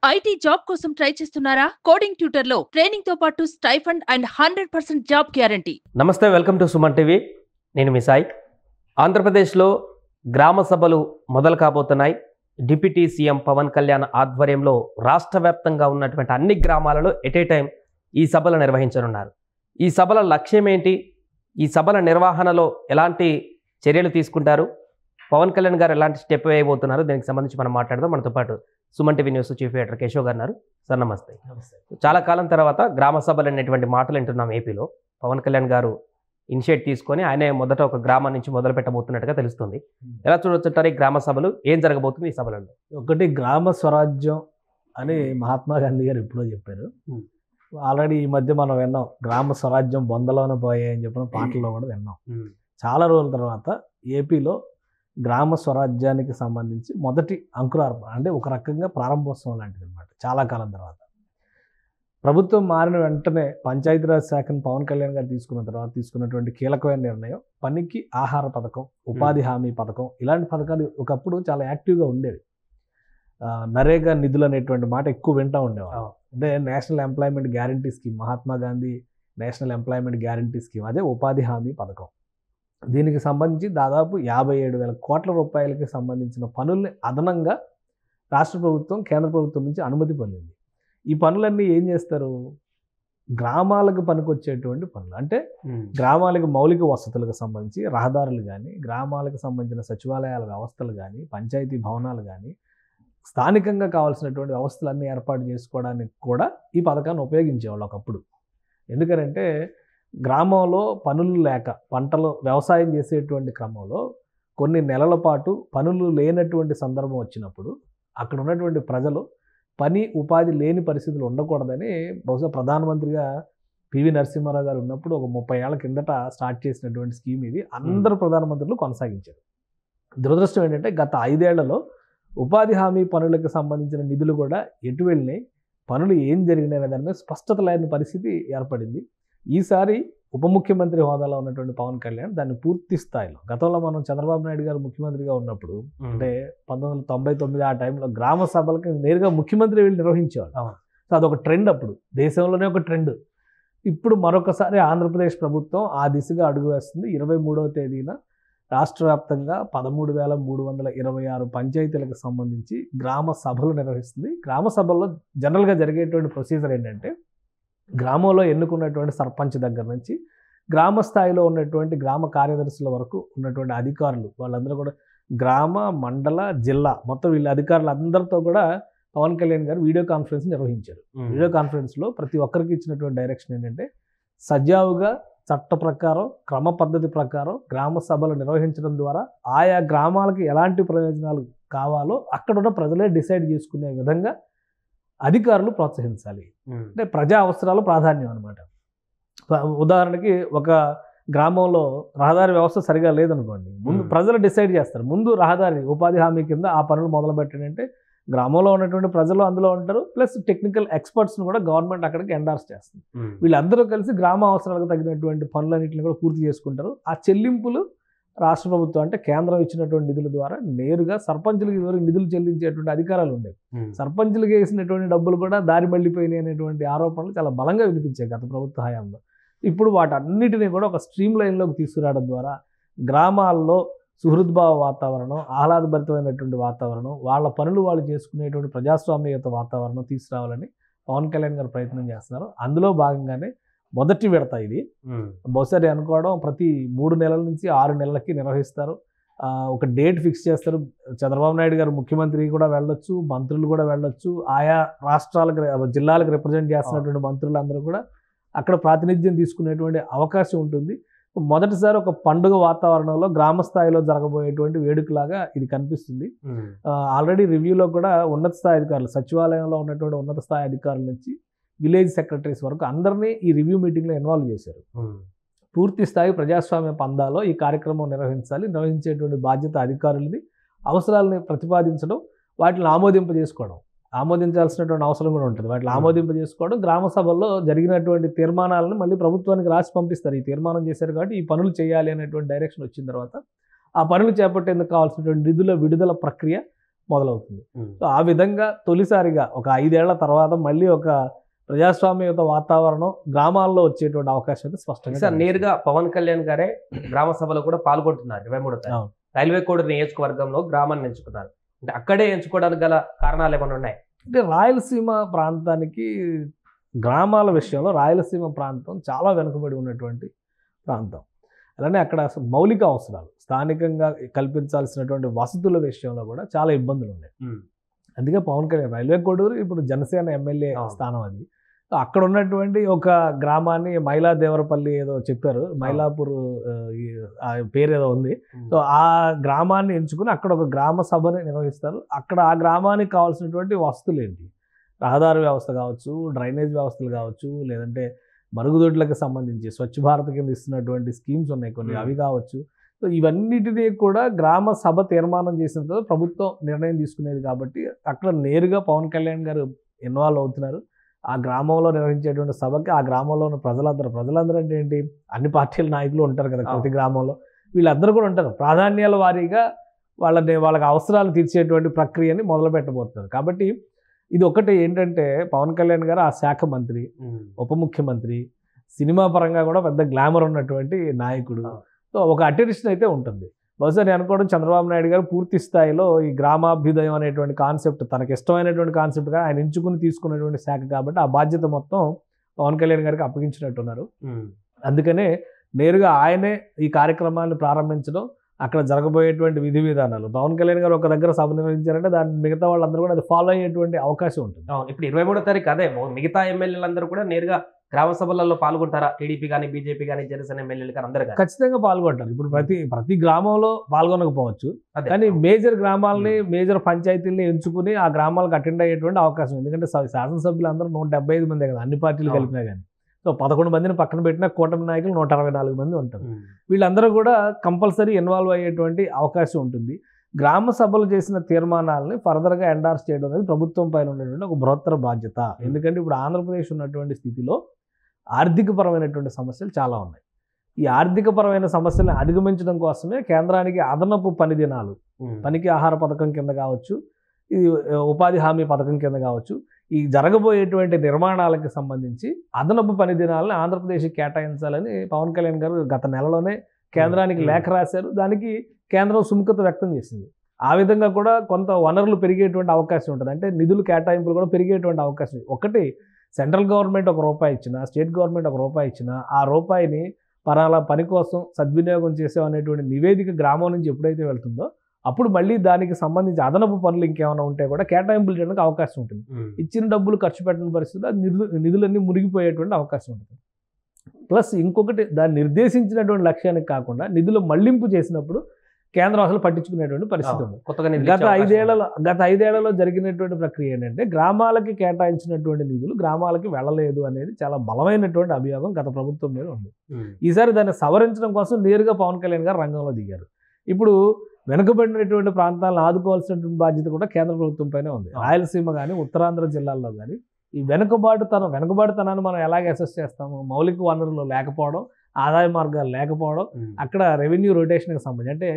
IT job కోసం try చేస్తున్నారా? Coding ట్యూటర్లో training తో పాటు స్టైఫండ్ అండ్ 100% జాబ్ గ్యారంటీ. నమస్తే, వెల్కమ్ టు సుమన్ టీవీ. నేను మీ సాయి. ఆంధ్రప్రదేశ్లో గ్రామ సభలు మొదలు కాబోతున్నాయి. డిప్యూటీ సీఎం పవన్ కళ్యాణ్ ఆధ్వర్యంలో రాష్ట్ర వ్యాప్తంగా ఉన్నటువంటి అన్ని గ్రామాలలో ఎట్ ఏ టైం ఈ సభలు నిర్వహించనున్నారు. ఈ సభల లక్ష్యం ఏంటి? ఈ సభల నిర్వహణలో ఎలాంటి చర్యలు తీసుకుంటారు? పవన్ కళ్యాణ్ గారు ఎలాంటి స్టెప్ వేయబోతున్నారు? దీనికి సంబంధించి మనం మాట్లాడదాం. మనతో పాటు Suman TV news chief editor Keshav గారు ఉన్నారు. సార్ నమస్తే. చాలా కాలం తర్వాత గ్రామ సభలు అనేటువంటి మాటలు వింటున్నాం ఏపీలో. పవన్ కళ్యాణ్ గారు ఇనిషియేట్ తీసుకొని ఆయనే మొదట ఒక గ్రామం నుంచి మొదలు పెట్టబోతున్నట్టుగా తెలుస్తుంది. ఎలా చూడొచ్చుంటారు ఈ గ్రామ సభలు? ఏం జరగబోతుంది ఈ సభలలో? ఒకటి గ్రామ స్వరాజ్యం అని మహాత్మా గాంధీ గారు ఎప్పుడో చెప్పారు. ఆల్రెడీ ఈ మధ్య మనం విన్నాం, గ్రామ స్వరాజ్యం బొందలోనే పోయాయని చెప్పిన పాటల్లో కూడా విన్నాం. చాలా రోజుల తర్వాత ఏపీలో గ్రామ స్వరాజ్యానికి సంబంధించి మొదటి అంకురార్పణ, అంటే ఒక రకంగా ప్రారంభోత్సవం లాంటిది అనమాట. చాలా కాలం తర్వాత ప్రభుత్వం మారిన వెంటనే పంచాయతీరాజ్ శాఖను పవన్ కళ్యాణ్ గారు తీసుకున్న తర్వాత తీసుకున్నటువంటి కీలకమైన నిర్ణయం పనికి ఆహార పథకం, ఉపాధి హామీ పథకం. ఇలాంటి పథకాలు ఒకప్పుడు చాలా యాక్టివ్గా ఉండేవి. నరేగా నిధులు అనేటువంటి మాట ఎక్కువ వింటూ ఉండేవాళ్ళు. అంటే national employment guarantee scheme, Mahatma Gandhi national employment guarantee scheme, అదే ఉపాధి హామీ పథకం. దీనికి సంబంధించి దాదాపు 57,000 కోట్ల రూపాయలకి సంబంధించిన పనుల్ని అదనంగా రాష్ట్ర ప్రభుత్వం కేంద్ర ప్రభుత్వం నుంచి అనుమతి పొందింది. ఈ పనులన్నీ ఏం చేస్తారు? గ్రామాలకు పనికొచ్చేటువంటి పనులు. అంటే గ్రామాలకు మౌలిక వసతులకు సంబంధించి రహదారులు కానీ, గ్రామాలకు సంబంధించిన సచివాలయాల వ్యవస్థలు కానీ, పంచాయతీ భవనాలు కానీ, స్థానికంగా కావాల్సినటువంటి వ్యవస్థలన్నీ ఏర్పాటు చేసుకోవడానికి కూడా ఈ పథకాన్ని ఉపయోగించేవాళ్ళు ఒకప్పుడు. ఎందుకంటే గ్రామంలో పనులు లేక పంటలు వ్యవసాయం చేసేటువంటి క్రమంలో కొన్ని నెలల పాటు పనులు లేనటువంటి సందర్భం వచ్చినప్పుడు అక్కడ ఉన్నటువంటి ప్రజలు పని ఉపాధి లేని పరిస్థితులు ఉండకూడదని బహుశా ప్రధానమంత్రిగా పివి నరసింహారావు గారు ఉన్నప్పుడు ఒక 30 ఏళ్ల కిందట స్టార్ట్ చేసినటువంటి స్కీమ్ ఇది. అందరూ ప్రధానమంత్రులు కొనసాగించారు. దురదృష్టం ఏంటంటే గత 5 ఏళ్లలో ఉపాధి హామీ పనులకు సంబంధించిన నిధులు కూడా ఎటు వెళ్ళినాయి, పనులు ఏం జరిగినాయి అనే దాని మీద స్పష్టత లేని పరిస్థితి ఏర్పడింది. ఈసారి ఉప ముఖ్యమంత్రి హోదాలో ఉన్నటువంటి పవన్ కళ్యాణ్ దాన్ని పూర్తి స్థాయిలో, గతంలో మనం చంద్రబాబు నాయుడు గారు ముఖ్యమంత్రిగా ఉన్నప్పుడు, అంటే 1999 ఆ టైంలో గ్రామ సభలకి నేరుగా ముఖ్యమంత్రి వెళ్ళి నిర్వహించేవాడు. సో అదొక ట్రెండ్, అప్పుడు దేశంలోనే ఒక ట్రెండ్. ఇప్పుడు మరొకసారి ఆంధ్రప్రదేశ్ ప్రభుత్వం ఆ దిశగా అడుగు వేస్తుంది. 23వ తేదీన రాష్ట్ర వ్యాప్తంగా 13,326 పంచాయతీలకు సంబంధించి గ్రామ సభలు నిర్వహిస్తుంది. గ్రామ సభల్లో జనరల్గా జరిగేటువంటి ప్రొసీజర్ ఏంటంటే, గ్రామంలో ఎన్నుకున్నటువంటి సర్పంచ్ దగ్గర నుంచి గ్రామ స్థాయిలో ఉన్నటువంటి గ్రామ కార్యదర్శుల వరకు ఉన్నటువంటి అధికారులు, వాళ్ళందరూ కూడా గ్రామ, మండల, జిల్లా మొత్తం వీళ్ళ అధికారులు అందరితో కూడా పవన్ కళ్యాణ్ గారు వీడియో కాన్ఫరెన్స్ నిర్వహించారు. వీడియో కాన్ఫరెన్స్లో ప్రతి ఒక్కరికి ఇచ్చినటువంటి డైరెక్షన్ ఏంటంటే, సజావుగా చట్ట ప్రకారం క్రమ పద్ధతి ప్రకారం గ్రామ సభలు నిర్వహించడం ద్వారా ఆయా గ్రామాలకు ఎలాంటి ప్రయోజనాలు కావాలో అక్కడ ఉన్న ప్రజలే డిసైడ్ చేసుకునే విధంగా అధికారులు ప్రోత్సహించాలి. అంటే ప్రజా అవసరాలు ప్రాధాన్యం అనమాట. ఉదాహరణకి ఒక గ్రామంలో రహదారి వ్యవస్థ సరిగా లేదనుకోండి, ముందు ప్రజలు డిసైడ్ చేస్తారు. ముందు రహదారి ఉపాధి హామీ కింద ఆ పనులు మొదలు పెట్టండి అంటే గ్రామంలో ఉన్నటువంటి ప్రజలు అందులో ఉంటారు, ప్లస్ టెక్నికల్ ఎక్స్పర్ట్స్ని కూడా గవర్నమెంట్ అక్కడికి ఎండార్స్ చేస్తుంది. వీళ్ళందరూ కలిసి గ్రామ అవసరాలకు తగినటువంటి పనులన్నింటిని కూడా పూర్తి చేసుకుంటారు. ఆ చెల్లింపులు రాష్ట్ర ప్రభుత్వం, అంటే కేంద్రం ఇచ్చినటువంటి నిధుల ద్వారా నేరుగా సర్పంచులకు ఇదివరకు నిధులు చెల్లించేటువంటి అధికారాలు ఉండేవి. సర్పంచులకు వేసినటువంటి డబ్బులు కూడా దారి మళ్లిపోయినాయి అనేటువంటి ఆరోపణలు చాలా బలంగా వినిపించాయి గత ప్రభుత్వ హయాంలో. ఇప్పుడు వాటన్నిటినీ కూడా ఒక స్ట్రీమ్ లైన్లోకి తీసుకురావడం ద్వారా గ్రామాల్లో సుహృద్భావ వాతావరణం, ఆహ్లాదభరితమైనటువంటి వాతావరణం, వాళ్ళ పనులు వాళ్ళు చేసుకునేటువంటి ప్రజాస్వామ్యయుత వాతావరణం తీసుకురావాలని పవన్ కళ్యాణ్ గారు ప్రయత్నం చేస్తున్నారు. అందులో భాగంగానే మొదటి విడత ఇది. బహుశా అనుకోవడం ప్రతి 3 నెలల నుంచి 6 నెలలకి నిర్వహిస్తారు. ఒక డేట్ ఫిక్స్ చేస్తారు. చంద్రబాబు నాయుడు గారు ముఖ్యమంత్రి కూడా వెళ్ళొచ్చు, మంత్రులు కూడా వెళ్ళొచ్చు, ఆయా రాష్ట్రాలకు జిల్లాలకు రిప్రజెంట్ చేస్తున్నటువంటి మంత్రులందరూ కూడా అక్కడ ప్రాతినిధ్యం తీసుకునేటువంటి అవకాశం ఉంటుంది. మొదటిసారి ఒక పండుగ వాతావరణంలో గ్రామ స్థాయిలో జరగబోయేటువంటి వేడుకలాగా ఇది కనిపిస్తుంది. ఆల్రెడీ రివ్యూలో కూడా ఉన్నత స్థాయి అధికారులు, సచివాలయంలో ఉన్నటువంటి ఉన్నత స్థాయి అధికారుల నుంచి విలేజ్ సెక్రటరీస్ వరకు అందరినీ ఈ రివ్యూ మీటింగ్లో ఇన్వాల్వ్ చేశారు. పూర్తి స్థాయి ప్రజాస్వామ్య పందాలో ఈ కార్యక్రమం నిర్వహించాలి. నిర్వహించేటువంటి బాధ్యత అధికారులది. అవసరాలని ప్రతిపాదించడం, వాటిని ఆమోదింపజేసుకోవడం, ఆమోదించాల్సినటువంటి అవసరం కూడా ఉంటుంది. వాటిని ఆమోదింపజేసుకోవడం, గ్రామ సభల్లో జరిగినటువంటి తీర్మానాలను మళ్ళీ ప్రభుత్వానికి రాసి పంపిస్తారు. ఈ తీర్మానం చేశారు కాబట్టి ఈ పనులు చేయాలి అనేటువంటి డైరెక్షన్ వచ్చిన తర్వాత ఆ పనులు చేపట్టేందుకు కావాల్సినటువంటి నిధుల విడుదల ప్రక్రియ మొదలవుతుంది. సో ఆ విధంగా తొలిసారిగా ఒక 5 ఏళ్ల తర్వాత మళ్ళీ ఒక ప్రజాస్వామ్యయుత వాతావరణం గ్రామాల్లో వచ్చేటువంటి అవకాశం అయితే స్పష్టంగా సార్ నేరుగా పవన్ కళ్యాణ్ గారే గ్రామ సభలో కూడా పాల్గొంటున్నారు 23వ తారీఖు. రైల్వే కోడ్ నియోజకవర్గంలో గ్రామాన్ని ఎంచుకున్నారు. అంటే అక్కడే ఎంచుకోవడానికి గల కారణాలు ఏమైనా ఉన్నాయి? అంటే రాయలసీమ ప్రాంతానికి గ్రామాల విషయంలో రాయలసీమ ప్రాంతం చాలా వెనుకబడి ఉన్నటువంటి ప్రాంతం. అలానే అక్కడ అసలు మౌలిక అవసరాలు స్థానికంగా కల్పించాల్సినటువంటి వసతుల విషయంలో కూడా చాలా ఇబ్బందులు ఉన్నాయి. అందుకే పవన్ కళ్యాణ్ రైల్వే కోడూరు ఇప్పుడు జనసేన ఎమ్మెల్యే స్థానం అది. అక్కడ ఉన్నటువంటి ఒక గ్రామాన్ని మైలాదేవరపల్లి ఏదో చెప్పారు, మైలాపూర్ పేరు ఏదో ఉంది. సో ఆ గ్రామాన్ని ఎంచుకుని అక్కడ ఒక గ్రామ సభని నిర్వహిస్తారు. అక్కడ ఆ గ్రామానికి కావాల్సినటువంటి వసతులు ఏంటి, రహదారి వ్యవస్థ కావచ్చు, డ్రైనేజ్ వ్యవస్థలు కావచ్చు, లేదంటే మరుగుదొడ్లకు సంబంధించి స్వచ్ఛ భారత్ కింద ఇస్తున్నటువంటి స్కీమ్స్ ఉన్నాయి కొన్ని, అవి కావచ్చు. సో ఇవన్నిటినీ కూడా గ్రామ సభ తీర్మానం చేసిన తర్వాత ప్రభుత్వం నిర్ణయం తీసుకునేది కాబట్టి అక్కడ నేరుగా పవన్ కళ్యాణ్ గారు ఇన్వాల్వ్ అవుతున్నారు. ఆ గ్రామంలో నిర్వహించేటువంటి సభకి ఆ గ్రామంలో ఉన్న ప్రజలందరూ అంటే ఏంటి, అన్ని పార్టీల నాయకులు ఉంటారు కదా ప్రతి గ్రామంలో, వీళ్ళందరూ కూడా ఉంటారు. ప్రాధాన్యాల వారీగా వాళ్ళకి అవసరాలు తీర్చేటువంటి ప్రక్రియని మొదలు పెట్టబోతున్నారు. కాబట్టి ఇది ఒకటి ఏంటంటే పవన్ కళ్యాణ్ గారు ఆ శాఖ మంత్రి, ఉప ముఖ్యమంత్రి, సినిమా పరంగా కూడా పెద్ద గ్లామర్ ఉన్నటువంటి నాయకుడు. సో ఒక అటెన్షన్ అయితే ఉంటుంది. బహుశా నేను అనుకోవడం చంద్రబాబు నాయుడు గారు పూర్తి స్థాయిలో ఈ గ్రామాభ్యుదయం అనేటువంటి కాన్సెప్ట్ తనకి ఇష్టమైనటువంటి కాన్సెప్ట్గా ఆయన ఎంచుకుని తీసుకున్నటువంటి శాఖ కాబట్టి ఆ బాధ్యత మొత్తం పవన్ కళ్యాణ్ గారికి అప్పగించినట్టున్నారు. అందుకనే నేరుగా ఆయనే ఈ కార్యక్రమాన్ని ప్రారంభించడం, అక్కడ జరగబోయేటువంటి విధి విధానాలు పవన్ కళ్యాణ్ గారు ఒక దగ్గర సభ నిర్వహించారంటే దాన్ని మిగతా వాళ్ళందరూ కూడా అది ఫాలో అయ్యేటువంటి అవకాశం ఉంటుంది. ఇప్పుడు 23వ తారీఖు అదే మిగతా ఎమ్మెల్యేలందరూ కూడా నేరుగా గ్రామ సభలలో పాల్గొంటారా? టీడీపీ కానీ, బీజేపీ కానీ, జనసేన ఎమ్మెల్యేలు కానీ అందరూ ఖచ్చితంగా పాల్గొంటారు. ఇప్పుడు ప్రతి గ్రామంలో పాల్గొనకపోవచ్చు, కానీ మేజర్ గ్రామాలని, మేజర్ పంచాయతీలని ఎంచుకుని ఆ గ్రామాలకు అటెండ్ అయ్యేటువంటి అవకాశం. ఎందుకంటే శాసనసభ్యులు అందరూ 175 మందే కదా, అన్ని పార్టీలు కలిపినా కానీ. సో 11 మందిని పక్కన పెట్టిన కూటమి నాయకులు 164 మంది ఉంటారు. వీళ్ళందరూ కూడా కంపల్సరీ ఇన్వాల్వ్ అయ్యేటువంటి అవకాశం ఉంటుంది. గ్రామ సభలు చేసిన తీర్మానాలని ఫర్దర్గా ఎండార్స్ చేయడం అనేది ప్రభుత్వం పైన ఉన్నటువంటి ఒక బృహత్తర బాధ్యత. ఎందుకంటే ఇప్పుడు ఆంధ్రప్రదేశ్ ఉన్నటువంటి స్థితిలో ఆర్థికపరమైనటువంటి సమస్యలు చాలా ఉన్నాయి. ఈ ఆర్థికపరమైన సమస్యలను అధిగమించడం కోసమే కేంద్రానికి అదనపు పని దినాలు, పనికి ఆహార పథకం కింద కావచ్చు, ఈ ఉపాధి హామీ పథకం కింద కావచ్చు, ఈ జరగబోయేటువంటి నిర్మాణాలకు సంబంధించి అదనపు పని దినాలను ఆంధ్రప్రదేశ్కి కేటాయించాలని పవన్ కళ్యాణ్ గారు గత నెలలోనే కేంద్రానికి లేఖ రాశారు. దానికి కేంద్రం సుముఖత వ్యక్తం చేసింది. ఆ విధంగా కూడా కొంత వనరులు పెరిగేటువంటి అవకాశం ఉంటుంది. అంటే నిధులు కేటాయింపులు కూడా పెరిగేటువంటి అవకాశం. ఒకటి, సెంట్రల్ గవర్నమెంట్ ₹1 ఇచ్చినా, స్టేట్ గవర్నమెంట్ ₹1 ఇచ్చినా ఆ రూపాయిని పలానా పని కోసం సద్వినియోగం చేసామనేటువంటి నివేదిక గ్రామం నుంచి ఎప్పుడైతే వెళ్తుందో అప్పుడు మళ్ళీ దానికి సంబంధించి అదనపు పనులు ఇంకేమైనా ఉంటే కూడా కేటాయింపులు చేయడానికి అవకాశం ఉంటుంది. ఇచ్చిన డబ్బులు ఖర్చు పెట్టిన పరిస్థితుల్లో నిధులన్నీ మునిగిపోయేటువంటి అవకాశం ఉంటుంది. ప్లస్ ఇంకొకటి, దాన్ని నిర్దేశించినటువంటి లక్ష్యానికి కాకుండా నిధులు మళ్లింపు చేసినప్పుడు కేంద్రం అసలు పట్టించుకునేటువంటి పరిస్థితి ఉంది. గత ఐదేళ్లలో జరిగినటువంటి ప్రక్రియ ఏంటంటే గ్రామాలకి కేటాయించినటువంటి నిధులు గ్రామాలకి వెళ్ళలేదు అనేది చాలా బలమైనటువంటి అభియోగం గత ప్రభుత్వం మీద ఉంది. ఈసారి దాన్ని సవరించడం కోసం నేరుగా పవన్ కళ్యాణ్ గారు రంగంలో దిగారు. ఇప్పుడు వెనుకబడినటువంటి ప్రాంతాలను ఆదుకోవాల్సినటువంటి బాధ్యత కూడా కేంద్ర ప్రభుత్వం పైనే ఉంది. రాయలసీమ కానీ, ఉత్తరాంధ్ర జిల్లాల్లో కానీ ఈ వెనుకబాటుతనాన్ని మనం ఎలాగ అసెస్ చేస్తాము? మౌలిక వనరులు లేకపోవడం, ఆదాయ మార్గాలు లేకపోవడం, అక్కడ రెవెన్యూ రొటేషన్కి సంబంధించి అంటే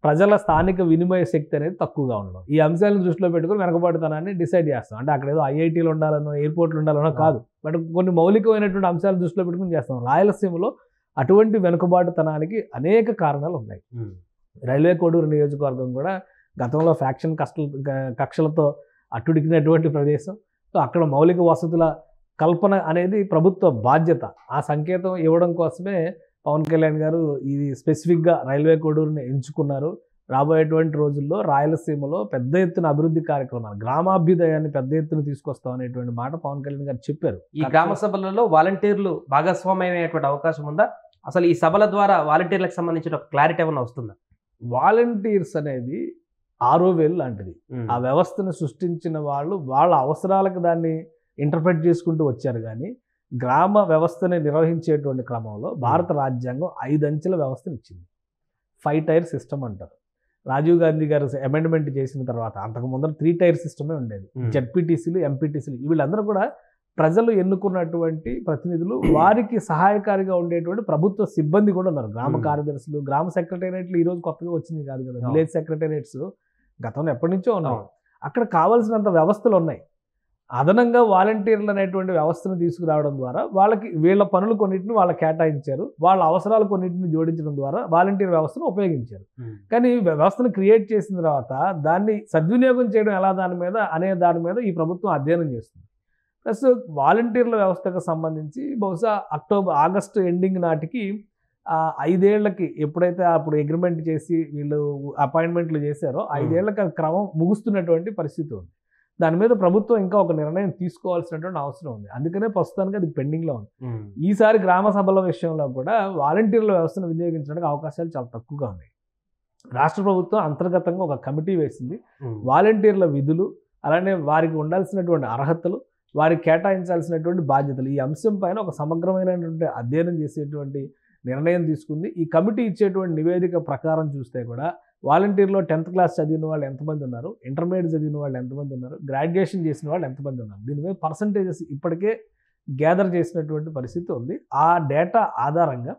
ప్రజల స్థానిక వినిమయ శక్తి అనేది తక్కువగా ఉండడం, ఈ అంశాలను దృష్టిలో పెట్టుకుని వెనుకబాటుతనాన్ని డిసైడ్ చేస్తాం. అంటే అక్కడ ఏదో ఐఐటీలు ఉండాలనో, ఎయిర్పోర్ట్లు ఉండాలనో కాదు, బట్ కొన్ని మౌలికమైనటువంటి అంశాలు దృష్టిలో పెట్టుకుని చేస్తాం. రాయలసీమలో అటువంటి వెనుకబాటుతనానికి అనేక కారణాలు ఉన్నాయి. రైల్వే కోడూరు నియోజకవర్గం కూడా గతంలో ఫ్యాక్షన్ కక్షలతో అట్టుడికినటువంటి ప్రదేశం. సో అక్కడ మౌలిక వసతుల కల్పన అనేది ప్రభుత్వ బాధ్యత. ఆ సంకేతం ఇవ్వడం కోసమే పవన్ కళ్యాణ్ గారు ఇది స్పెసిఫిక్గా రైల్వే కోడూరుని ఎంచుకున్నారు. రాబోయేటువంటి రోజుల్లో రాయలసీమలో పెద్ద ఎత్తున అభివృద్ధి కార్యక్రమాలు, గ్రామాభ్యుదయాన్ని పెద్ద ఎత్తున తీసుకొస్తాం అనేటువంటి మాట పవన్ కళ్యాణ్ గారు చెప్పారు. ఈ గ్రామ సభలలో వాలంటీర్లు భాగస్వామ్యమయ్యేటువంటి అవకాశం ఉందా? అసలు ఈ సభల ద్వారా వాలంటీర్లకు సంబంధించిన ఒక క్లారిటీ ఏమైనా వస్తుందా? వాలంటీర్స్ అనేది ఆరోవేలు లాంటిది. ఆ వ్యవస్థను సృష్టించిన వాళ్ళు వాళ్ళ అవసరాలకు దాన్ని ఇంటర్ప్రెట్ చేసుకుంటూ వచ్చారు. కానీ గ్రామ వ్యవస్థని నిర్వహించేటువంటి క్రమంలో భారత రాజ్యాంగం 5 అంచెల వ్యవస్థను ఇచ్చింది. 5 టైర్ సిస్టమ్ అంటారు. రాజీవ్ గాంధీ గారు అమెండ్మెంట్ చేసిన తర్వాత అంతకు ముందర 3 టైర్ సిస్టమే ఉండేది. జెడ్పీటీసీలు, ఎంపీటీసీలు వీళ్ళందరూ కూడా ప్రజలు ఎన్నుకున్నటువంటి ప్రతినిధులు, వారికి సహాయకారిగా ఉండేటువంటి ప్రభుత్వ సిబ్బంది కూడా ఉన్నారు. గ్రామ కార్యదర్శులు, గ్రామ సెక్రటేరియట్లు ఈరోజు కొత్తగా వచ్చింది కాదు కదా. విలేజ్ సెక్రటేరియట్స్ గతంలో ఎప్పటి నుంచో ఉన్నాయి. అక్కడ కావాల్సినంత వ్యవస్థలు ఉన్నాయి. అదనంగా వాలంటీర్లు అనేటువంటి వ్యవస్థను తీసుకురావడం ద్వారా వాళ్ళకి వీళ్ళ పనులు కొన్నింటిని వాళ్ళు కేటాయించారు, వాళ్ళ అవసరాలు కొన్నింటిని జోడించడం ద్వారా వాలంటీర్ వ్యవస్థను ఉపయోగించారు. కానీ వ్యవస్థను క్రియేట్ చేసిన తర్వాత దాన్ని సద్వినియోగం చేయడం ఎలా దాని మీద ఈ ప్రభుత్వం అధ్యయనం చేస్తుంది. ప్లస్ వాలంటీర్ల వ్యవస్థకు సంబంధించి బహుశా ఆగస్టు ఎండింగ్ నాటికి 5 ఏళ్లకి ఎప్పుడైతే అప్పుడు అగ్రిమెంట్ చేసి వీళ్ళు అపాయింట్మెంట్లు చేశారో 5 ఏళ్లకి క్రమం ముగుస్తున్నటువంటి పరిస్థితి ఉంది. దాని మీద ప్రభుత్వం ఇంకా ఒక నిర్ణయం తీసుకోవాల్సినటువంటి అవసరం ఉంది. అందుకనే ప్రస్తుతానికి అది పెండింగ్లో ఉంది. ఈసారి గ్రామ సభల విషయంలో కూడా వాలంటీర్ల వ్యవస్థను వినియోగించడానికి అవకాశాలు చాలా తక్కువగా ఉన్నాయి. రాష్ట్ర ప్రభుత్వం అంతర్గతంగా ఒక కమిటీ వేసింది. వాలంటీర్ల విధులు, అలానే వారికి ఉండాల్సినటువంటి అర్హతలు, వారికి కేటాయించాల్సినటువంటి బాధ్యతలు, ఈ అంశం పైన ఒక సమగ్రమైనటువంటి అధ్యయనం చేసేటువంటి నిర్ణయం తీసుకుంది. ఈ కమిటీ ఇచ్చేటువంటి నివేదిక ప్రకారం చూస్తే కూడా వాలంటీర్లో 10th క్లాస్ చదివిన వాళ్ళు ఎంతమంది ఉన్నారు, ఇంటర్మీడియట్ చదివిన వాళ్ళు ఎంతమంది ఉన్నారు, గ్రాడ్యుయేషన్ చేసిన వాళ్ళు ఎంతమంది ఉన్నారు, దీని మీద పర్సంటేజెస్ ఇప్పటికే గ్యాదర్ చేసినటువంటి పరిస్థితి ఉంది. ఆ డేటా ఆధారంగా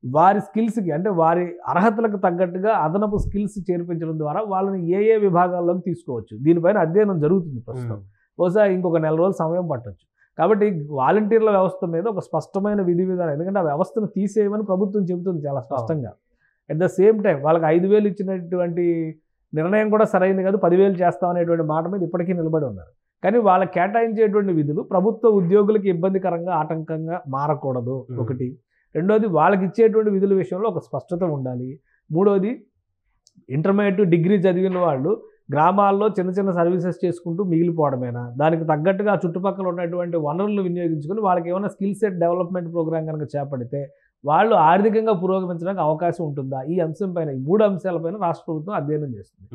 వారి స్కిల్స్కి, అంటే వారి అర్హతలకు తగ్గట్టుగా అదనపు స్కిల్స్ చేర్పించడం ద్వారా వాళ్ళని ఏ విభాగాల్లోకి తీసుకోవచ్చు, దీనిపైన అధ్యయనం జరుగుతుంది ప్రస్తుతం. బహుశా ఇంకొక 4 రోజులు సమయం పట్టొచ్చు. కాబట్టి వాలంటీర్ల వ్యవస్థ మీద ఒక స్పష్టమైన విధి విధానం, ఎందుకంటే ఆ వ్యవస్థను తీసేయమని ప్రభుత్వం చెబుతుంది చాలా స్పష్టంగా. అట్ ద సేమ్ టైం వాళ్ళకి 5,000 ఇచ్చినటువంటి నిర్ణయం కూడా సరైనది కాదు, 10,000 చేస్తామనేటువంటి మాట మీద ఇప్పటికీ నిలబడి ఉన్నారు. కానీ వాళ్ళకి కేటాయించేటువంటి విధులు ప్రభుత్వ ఉద్యోగులకి ఇబ్బందికరంగా ఆటంకంగా మారకూడదు ఒకటి. రెండోది వాళ్ళకి ఇచ్చేటువంటి విధుల విషయంలో ఒక స్పష్టత ఉండాలి. మూడోది ఇంటర్మీడియట్ డిగ్రీ చదివిన వాళ్ళు గ్రామాల్లో చిన్న చిన్న సర్వీసెస్ చేసుకుంటూ మిగిలిపోవడమేనా, దానికి తగ్గట్టుగా చుట్టుపక్కల ఉన్నటువంటి వనరులు వినియోగించుకొని వాళ్ళకి ఏమైనా స్కిల్ సెట్ డెవలప్మెంట్ ప్రోగ్రామ్ కనుక చేపడితే వాళ్ళు ఆర్థికంగా పురోగమించడానికి అవకాశం ఉంటుందా, ఈ అంశం పైన, ఈ 3 అంశాలపైన రాష్ట్ర ప్రభుత్వం అధ్యయనం చేస్తుంది.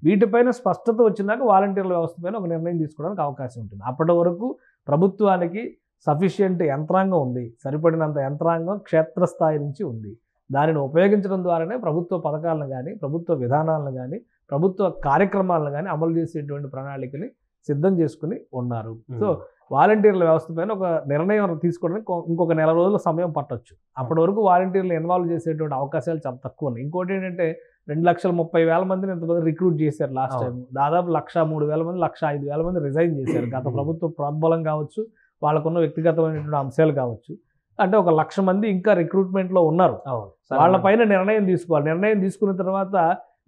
వీటిపైన స్పష్టత వచ్చినాక వాలంటీర్ల వ్యవస్థ పైన ఒక నిర్ణయం తీసుకోవడానికి అవకాశం ఉంటుంది. అప్పటి వరకు ప్రభుత్వానికి సఫిషియెంట్ యంత్రాంగం ఉంది, సరిపడినంత యంత్రాంగం క్షేత్రస్థాయి నుంచి ఉంది. దానిని ఉపయోగించడం ద్వారానే ప్రభుత్వ పథకాలను కానీ, ప్రభుత్వ విధానాలను కానీ, ప్రభుత్వ కార్యక్రమాలను కానీ అమలు చేసేటువంటి ప్రణాళికని సిద్ధం చేసుకుని ఉన్నారు. సో వాలంటీర్ల వ్యవస్థ పైన ఒక నిర్ణయం తీసుకోవడానికి ఇంకొక 4 రోజుల సమయం పట్టొచ్చు. అప్పటి వరకు వాలంటీర్లు ఇన్వాల్వ్ చేసేటువంటి అవకాశాలు చాలా తక్కువ ఉన్నాయి. ఇంకోటి ఏంటంటే 2,30,000 మందిని ఎంతమంది రిక్రూట్ చేశారు లాస్ట్ టైం, దాదాపు 1,03,000 మంది, 1,05,000 మంది రిజైన్ చేశారు. గత ప్రభుత్వ ప్రోద్బలం కావచ్చు, వాళ్ళకున్న వ్యక్తిగతమైనటువంటి అంశాలు కావచ్చు. అంటే 1,00,000 మంది ఇంకా రిక్రూట్మెంట్లో ఉన్నారు. వాళ్ళపైన నిర్ణయం తీసుకోవాలి. నిర్ణయం తీసుకున్న తర్వాత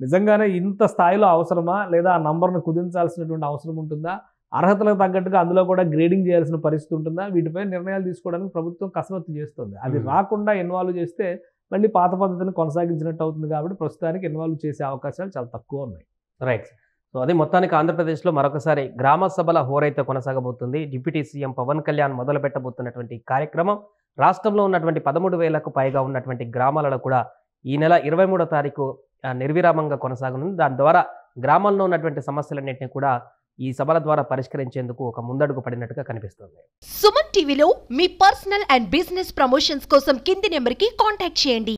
నిజంగానే ఇంత స్థాయిలో అవసరమా, లేదా ఆ నంబర్ను కుదించాల్సినటువంటి అవసరం ఉంటుందా, అర్హతలకు తగ్గట్టుగా అందులో కూడా గ్రేడింగ్ చేయాల్సిన పరిస్థితి ఉంటుందా, వీటిపై నిర్ణయాలు తీసుకోవడానికి ప్రభుత్వం కసరత్తు చేస్తుంది. అది రాకుండా ఇన్వాల్వ్ చేస్తే మళ్ళీ పాత పద్ధతిని కొనసాగించినట్టు అవుతుంది. కాబట్టి ప్రస్తుతానికి ఇన్వాల్వ్ చేసే అవకాశాలు చాలా తక్కువ ఉన్నాయి. రైట్. సో అది మొత్తానికి ఆంధ్రప్రదేశ్లో మరొకసారి గ్రామ సభల హోరైతే కొనసాగబోతుంది. డిప్యూటీ సీఎం పవన్ కళ్యాణ్ మొదలు పెట్టబోతున్నటువంటి కార్యక్రమం రాష్ట్రంలో ఉన్నటువంటి 13,000కు పైగా ఉన్నటువంటి గ్రామాలలో కూడా ఈ నెల 23వ తారీఖు నిర్విరామంగా కొనసాగనుంది. దాని ద్వారా గ్రామాల్లో ఉన్నటువంటి సమస్యలన్నింటినీ కూడా ఈ సభల ద్వారా పరిష్కరించేందుకు ఒక ముందడుగు పడినట్టుగా కనిపిస్తుంది. సుమన్ టీవీలో మీ పర్సనల్ అండ్ బిజినెస్ ప్రమోషన్స్ కోసం కింది నెంబర్కి కాంటాక్ట్ చేయండి.